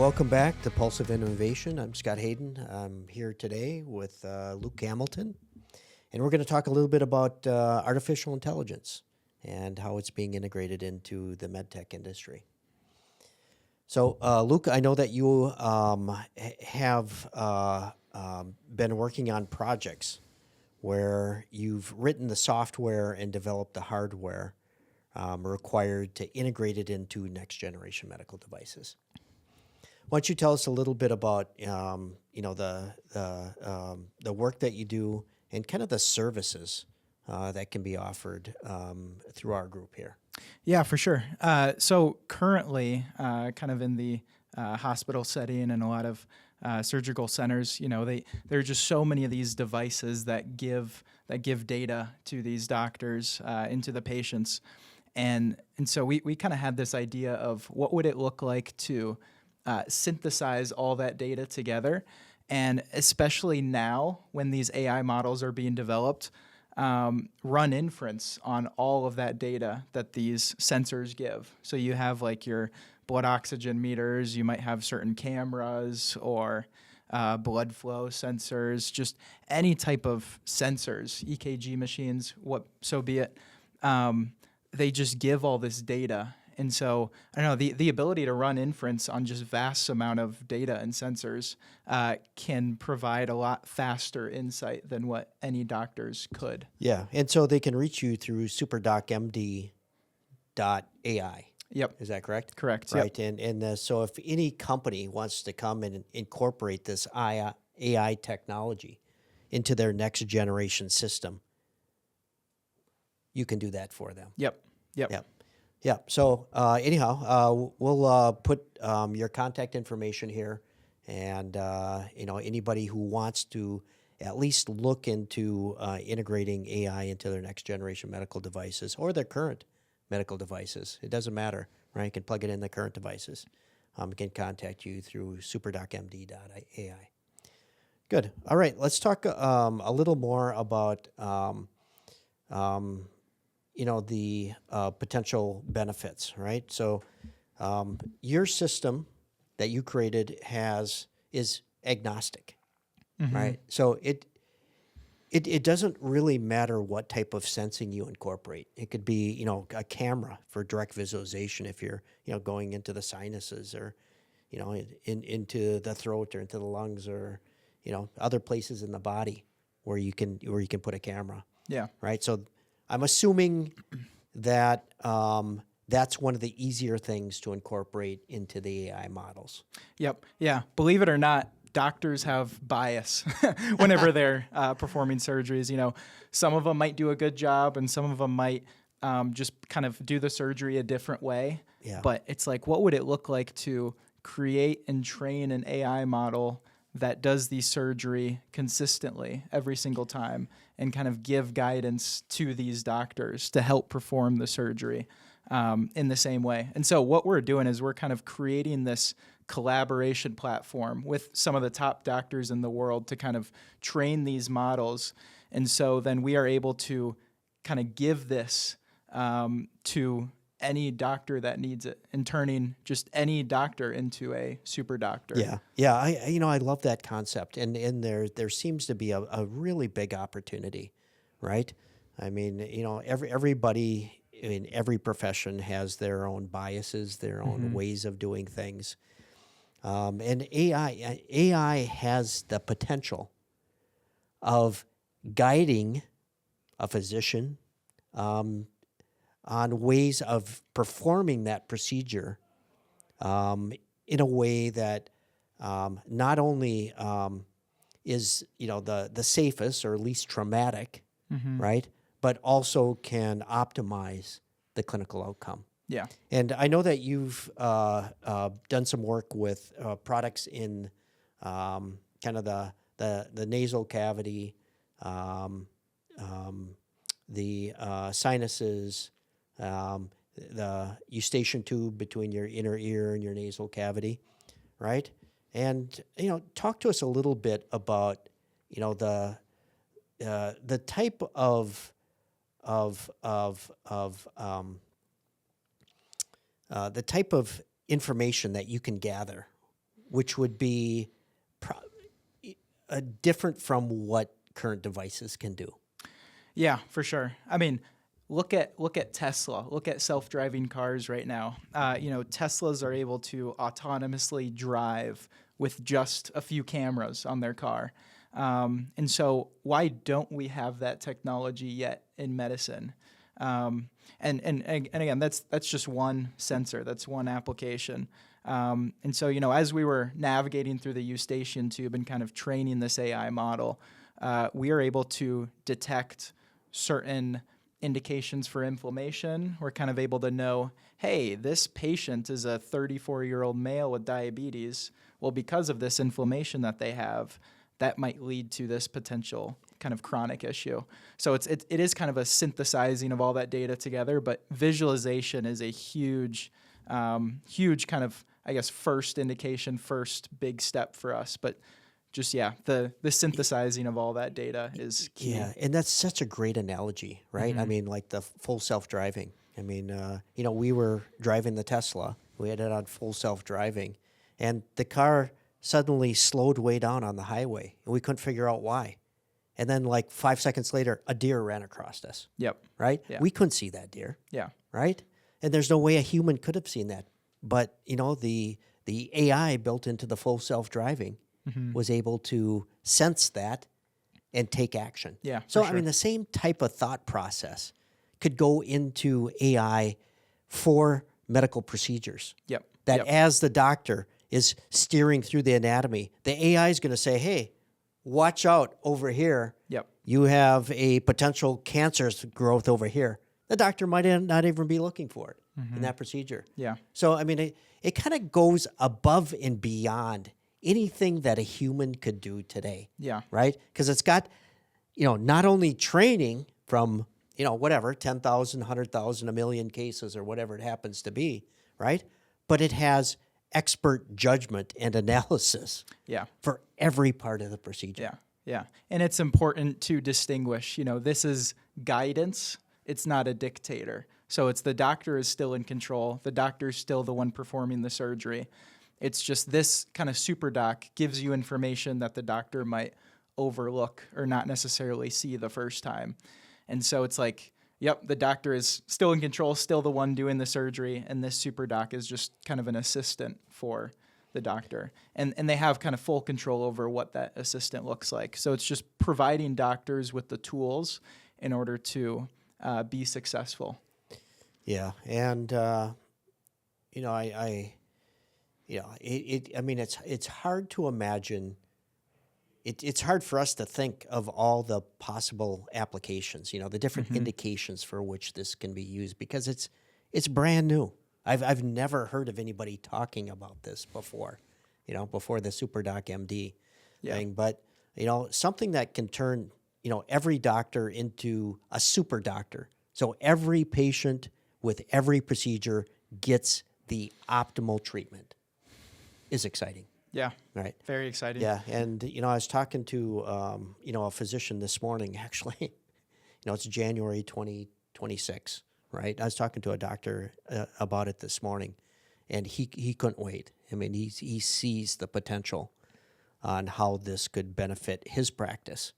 welcome back to Pulse of Innovation. I'm Scott Hayden. I'm here today with Luke Hamilton, and we're going to talk a little bit about artificial intelligence and how it's being integrated into the medtech industry. So, Luke, I know that you have been working on projects where you've written the software and developed the hardware required to integrate it into next-generation medical devices. Why don't you tell us a little bit about the work that you do and kind of the services that can be offered through our group here? Yeah, for sure. So currently, kind of in the hospital setting and a lot of surgical centers, there are just so many of these devices that give data to these doctors and to the patients, and so we kind of had this idea of what would it look like to synthesize all that data together, and especially now when these AI models are being developed, run inference on all of that data that these sensors give. So you have like your blood oxygen meters, you might have certain cameras or blood flow sensors, just any type of sensors, EKG machines, so be it. They just give all this data. And so, I don't know, the ability to run inference on just vast amount of data and sensors can provide a lot faster insight than what any doctors could. Yeah, and so they can reach you through SuperDocMD.ai. Yep. Is that correct? Correct. Right, Yep. and so if any company wants to come and incorporate this AI technology into their next generation system, you can do that for them. Yep. Yeah. So anyhow, we'll put your contact information here, and anybody who wants to at least look into integrating AI into their next generation medical devices or their current medical devices, it doesn't matter, right? You can plug it in the current devices. Can contact you through SuperDocMD.ai. Good. All right. Let's talk a little more about the potential benefits, right? So your system that you created is agnostic, right? So it doesn't really matter what type of sensing you incorporate. It could be, a camera for direct visualization if you're, going into the sinuses or, into the throat or into the lungs or, other places in the body where you can put a camera. Yeah. Right. So I'm assuming that that's one of the easier things to incorporate into the AI models. Yep. Yeah. Believe it or not, doctors have bias whenever they're performing surgeries. Some of them might do a good job and some of them might just kind of do the surgery a different way. Yeah. But it's like, what would it look like to create and train an AI model that does the surgery consistently every single time and kind of give guidance to these doctors to help perform the surgery in the same way. And so what we're doing is we're kind of creating this collaboration platform with some of the top doctors in the world to kind of train these models. And so then we are able to kind of give this to any doctor that needs it, and turning just any doctor into a super doctor. Yeah. I love that concept, and there seems to be a really big opportunity, right? I mean, everybody in every profession has their own biases, their own ways of doing things, and AI has the potential of guiding a physician on ways of performing that procedure in a way that not only is the safest or least traumatic, right, but also can optimize the clinical outcome. Yeah. And I know that you've done some work with products in kind of the nasal cavity, the sinuses, the eustachian tube between your inner ear and your nasal cavity, right? And talk to us a little bit about the type of the type of information that you can gather which would be different from what current devices can do. Yeah, for sure. I mean, look at Tesla. Look at self-driving cars right now. Teslas are able to autonomously drive with just a few cameras on their car. And so why don't we have that technology yet in medicine? And again, that's just one sensor. That's one application. And so, as we were navigating through the Eustachian tube and kind of training this AI model, we are able to detect certain indications for inflammation. We're kind of able to know, hey, this patient is a 34-year-old male with diabetes. Well, because of this inflammation that they have, that might lead to this potential kind of chronic issue. So it is kind of a synthesizing of all that data together, but visualization is a huge kind of, I guess, first indication, first big step for us. But just, the synthesizing of all that data is key. Yeah, and that's such a great analogy, right? I mean, like the full self-driving. I mean, we were driving the Tesla. We had it on full self-driving, and the car suddenly slowed way down on the highway, and we couldn't figure out why. And then, like 5 seconds later, a deer ran across us. Yep. Right? Yeah. We couldn't see that deer. Yeah. Right? And there's no way a human could have seen that. But, the AI built into the full self-driving was able to sense that and take action. Yeah. So, for I mean, the same type of thought process could go into AI for medical procedures. Yep. That Yep. as the doctor is steering through the anatomy, the AI is going to say, hey, watch out over here. Yep. You have a potential cancerous growth over here. The doctor might not even be looking for it in that procedure. Yeah. So, I mean, it kind of goes above and beyond anything that a human could do today. Yeah. Right? Because it's got, not only training from, 10,000, 100,000, a million cases or whatever it happens to be, right? But it has expert judgment and analysis Yeah. for every part of the procedure. Yeah. Yeah. And it's important to distinguish, this is guidance. It's not a dictator. So it's the doctor is still in control. The doctor is still the one performing the surgery. It's just this kind of SuperDoc gives you information that the doctor might overlook or not necessarily see the first time. And so it's like, yep, the doctor is still in control, still the one doing the surgery, and this SuperDoc is just kind of an assistant for the doctor. And they have kind of full control over what that assistant looks like. So it's just providing doctors with the tools in order to be successful. Yeah, and it's hard to imagine. It's hard for us to think of all the possible applications. The different indications for which this can be used because it's brand new. I've never heard of anybody talking about this before. Before the SuperDocMD thing, but something that can turn every doctor into a super doctor. So every patient with every procedure gets the optimal treatment is exciting. Yeah. Right. Very exciting. Yeah. And, I was talking to, a physician this morning, actually. It's January 2026, right? I was talking to a doctor about it this morning, and he couldn't wait. I mean, he sees the potential on how this could benefit his practice.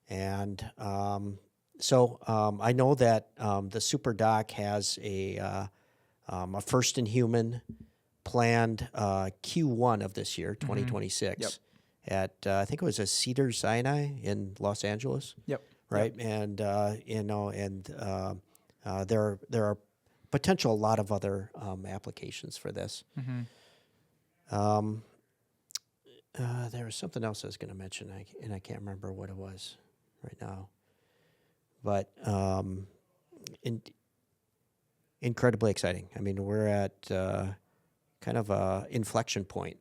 And so I know that the SuperDoc has a first-in-human planned Q1 of this year, 2026, at I think it was a Cedars-Sinai in Los Angeles. Yep. Right, Yep. And there are potential a lot of other applications for this. There was something else I was going to mention, and I can't remember what it was right now. But incredibly exciting. I mean, we're at kind of a inflection point,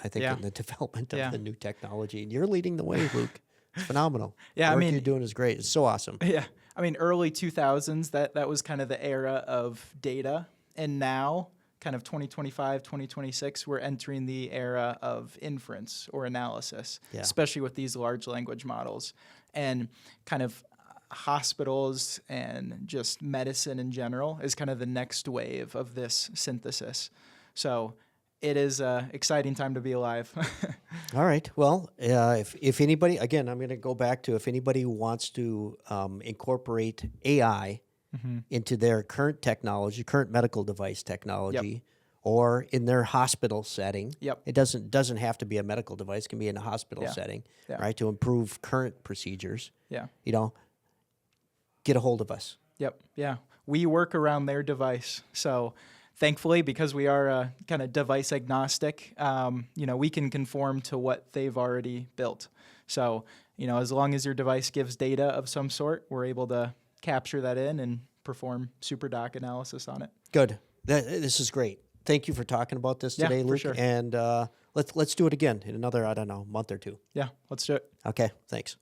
I think, in the development of the new technology. And you're leading the way, Luke. It's phenomenal. Yeah, the work you're doing is great. It's so awesome. Yeah, I mean, early 2000s, that was kind of the era of data, and now, kind of 2025, 2026, we're entering the era of inference or analysis, especially with these large language models, and kind of hospitals and just medicine in general is kind of the next wave of this synthesis. So it is an exciting time to be alive. All right. Well, if anybody, again, I'm going to go back to if anybody wants to incorporate AI into their current technology, current medical device technology, or in their hospital setting. Yep. It doesn't have to be a medical device. It can be in a hospital Yeah. setting, Yeah. right? To improve current procedures. Yeah. You know, get a hold of us. Yep. Yeah. We work around their device. So thankfully, because we are kind of device agnostic, we can conform to what they've already built. So, as long as your device gives data of some sort, we're able to capture that in and perform SuperDoc analysis on it. Good. This is great. Thank you for talking about this Yeah, today, for Luke. sure. And let's do it again in another, month or two. Yeah, let's do it. Okay. Thanks.